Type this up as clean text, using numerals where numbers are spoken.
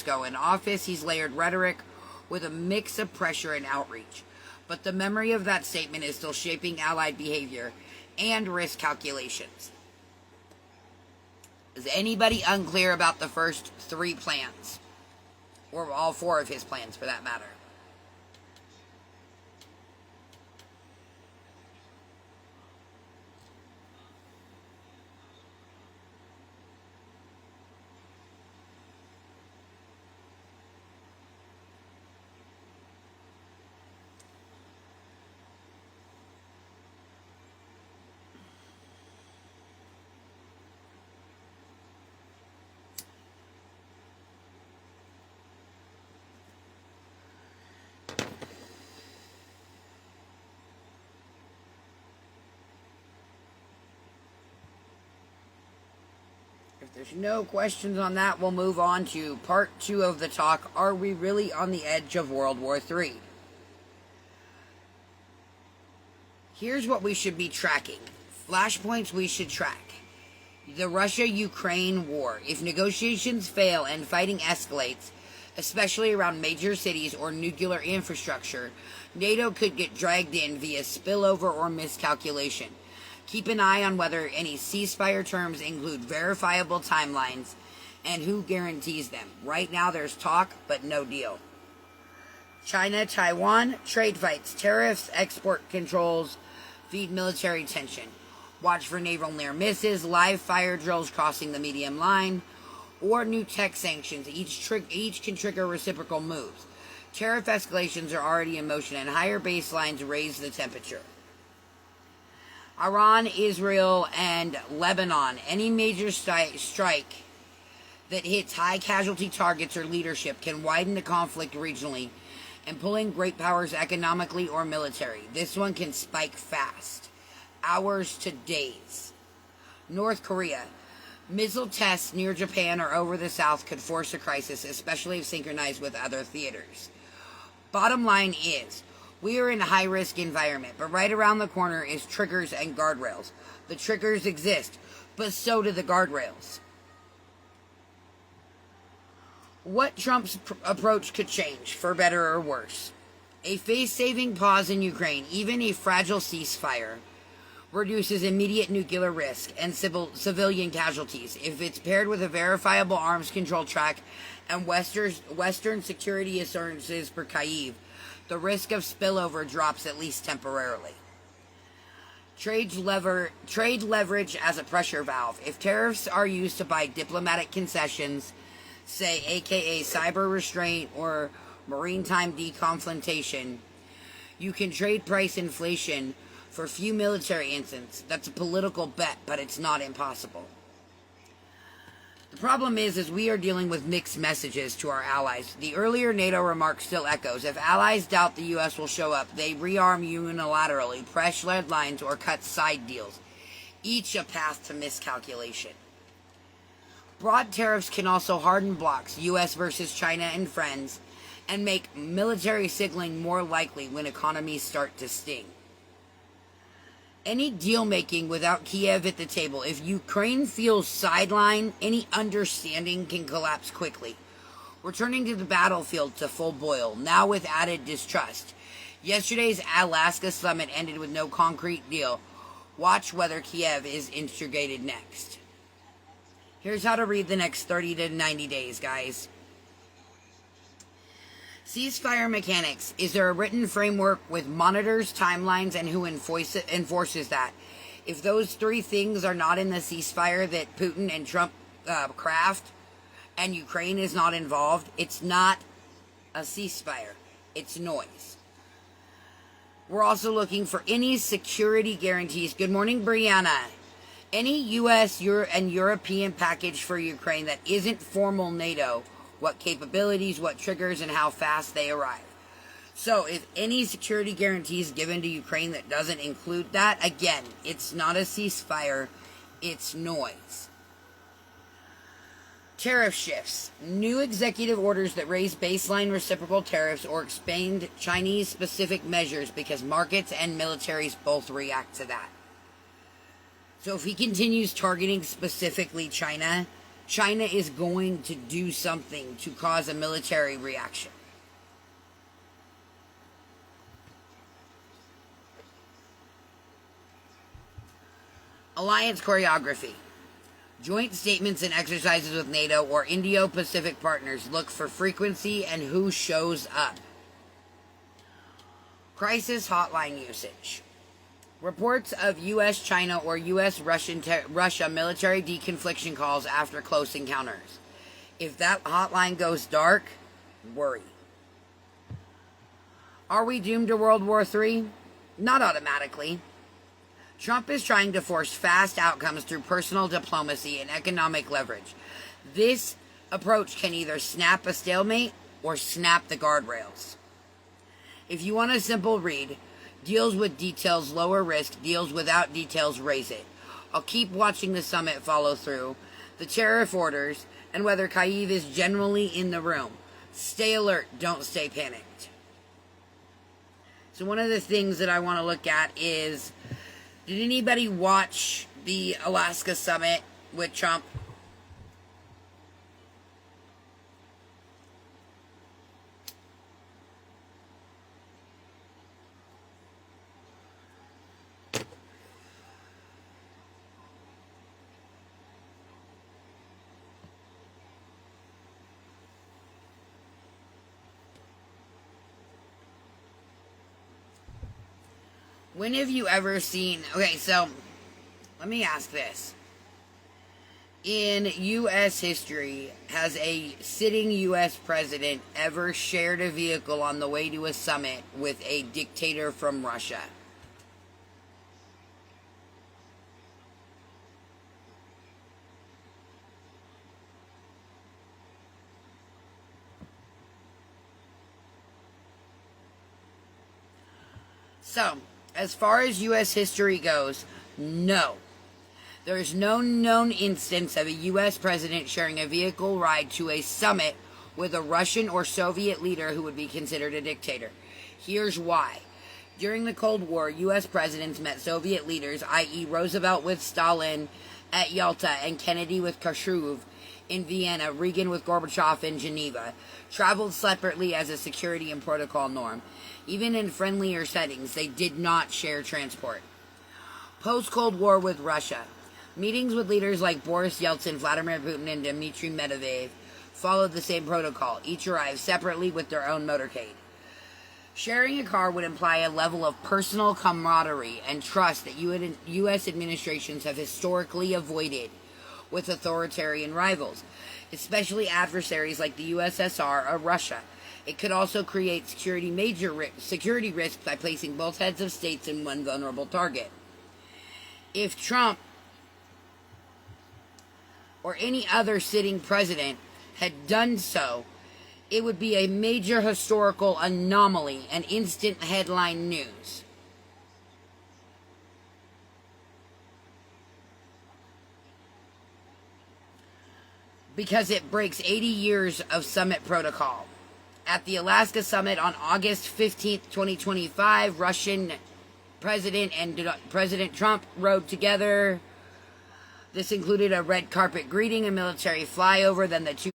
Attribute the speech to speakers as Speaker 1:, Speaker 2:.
Speaker 1: In office, he's layered rhetoric with a mix of pressure and outreach. But the memory of that statement is still shaping Allied behavior and risk calculations. Is anybody unclear about the first three plans? Or all four of his plans, for that matter? If there's no questions on that, we'll move on to part 2 of the talk. Are we really on the edge of World War III? Here's what we should be tracking. Flashpoints we should track. The Russia-Ukraine war. If negotiations fail and fighting escalates, especially around major cities or nuclear infrastructure, NATO could get dragged in via spillover or miscalculation. Keep an eye on whether any ceasefire terms include verifiable timelines and who guarantees them. Right now there's talk, but no deal. China, Taiwan, trade fights, tariffs, export controls, feed military tension. Watch for naval near misses, live fire drills crossing the medium line, or new tech sanctions. Each can trigger reciprocal moves. Tariff escalations are already in motion, and higher baselines raise the temperature. Iran, Israel, and Lebanon. Any major strike that hits high casualty targets or leadership can widen the conflict regionally and pull in great powers economically or military. This one can spike fast. Hours to days. North Korea. Missile tests near Japan or over the South could force a crisis, especially if synchronized with other theaters. Bottom line is, we are in a high-risk environment, but right around the corner is triggers and guardrails. The triggers exist, but so do the guardrails. What Trump's approach could change, for better or worse. A face-saving pause in Ukraine, even a fragile ceasefire, reduces immediate nuclear risk and civilian casualties. If it's paired with a verifiable arms control track and Western security assurances for Kyiv, the risk of spillover drops at least temporarily. Trade leverage as a pressure valve. If tariffs are used to buy diplomatic concessions, say aka cyber restraint or maritime deconfrontation, you can trade price inflation for few military incidents. That's a political bet, but it's not impossible. The problem is we are dealing with mixed messages to our allies. The earlier NATO remark still echoes. If allies doubt the U.S. will show up, they rearm unilaterally, press red lines, or cut side deals, each a path to miscalculation. Broad tariffs can also harden blocs, U.S. versus China and friends, and make military signaling more likely when economies start to sting. Any deal-making without Kiev at the table, if Ukraine feels sidelined, any understanding can collapse quickly. Returning to the battlefield to full boil, now with added distrust. Yesterday's Alaska summit ended with no concrete deal. Watch whether Kiev is instigated next. Here's how to read the next 30 to 90 days, guys. Ceasefire mechanics. Is there a written framework with monitors, timelines, and who enforces that? If those three things are not in the ceasefire that Putin and Trump craft, and Ukraine is not involved, it's not a ceasefire. It's noise. We're also looking for any security guarantees. Good morning, Brianna. Any U.S. and European package for Ukraine that isn't formal NATO. What capabilities, what triggers, and how fast they arrive. So, if any security guarantees given to Ukraine that doesn't include that, again, it's not a ceasefire, it's noise. Tariff shifts. New executive orders that raise baseline reciprocal tariffs or expand Chinese-specific measures because markets and militaries both react to that. So if he continues targeting specifically China, China is going to do something to cause a military reaction. Alliance choreography. Joint statements and exercises with NATO or Indo-Pacific partners look for frequency and who shows up. Crisis hotline usage. Reports of U.S.-China or U.S.-Russia military deconfliction calls after close encounters. If that hotline goes dark, worry. Are we doomed to World War III? Not automatically. Trump is trying to force fast outcomes through personal diplomacy and economic leverage. This approach can either snap a stalemate or snap the guardrails. If you want a simple read, deals with details lower risk, deals without details raise it. I'll keep watching the summit follow through, the tariff orders, and whether Kyiv is generally in the room. Stay alert, don't stay panicked. So one of the things that I want to look at is, did anybody watch the Alaska summit with Trump? When have you ever seen... Okay, so let me ask this. In U.S. history, has a sitting U.S. president ever shared a vehicle on the way to a summit with a dictator from Russia? So, as far as U.S. history goes, no. There is no known instance of a U.S. president sharing a vehicle ride to a summit with a Russian or Soviet leader who would be considered a dictator. Here's why. During the Cold War, U.S. presidents met Soviet leaders, i.e. Roosevelt with Stalin at Yalta and Kennedy with Khrushchev in Vienna, Reagan with Gorbachev in Geneva, traveled separately as a security and protocol norm. Even in friendlier settings, they did not share transport. Post-Cold War with Russia, meetings with leaders like Boris Yeltsin, Vladimir Putin, and Dmitry Medvedev followed the same protocol. Each arrived separately with their own motorcade. Sharing a car would imply a level of personal camaraderie and trust that U.S. administrations have historically avoided with authoritarian rivals, especially adversaries like the USSR or Russia. It could also create security risks by placing both heads of states in one vulnerable target. If Trump or any other sitting president had done so, it would be a major historical anomaly and instant headline news. Because it breaks 80 years of summit protocol. At the Alaska summit on August 15th, 2025, Russian President and President Trump rode together. This included a red carpet greeting, a military flyover, then the two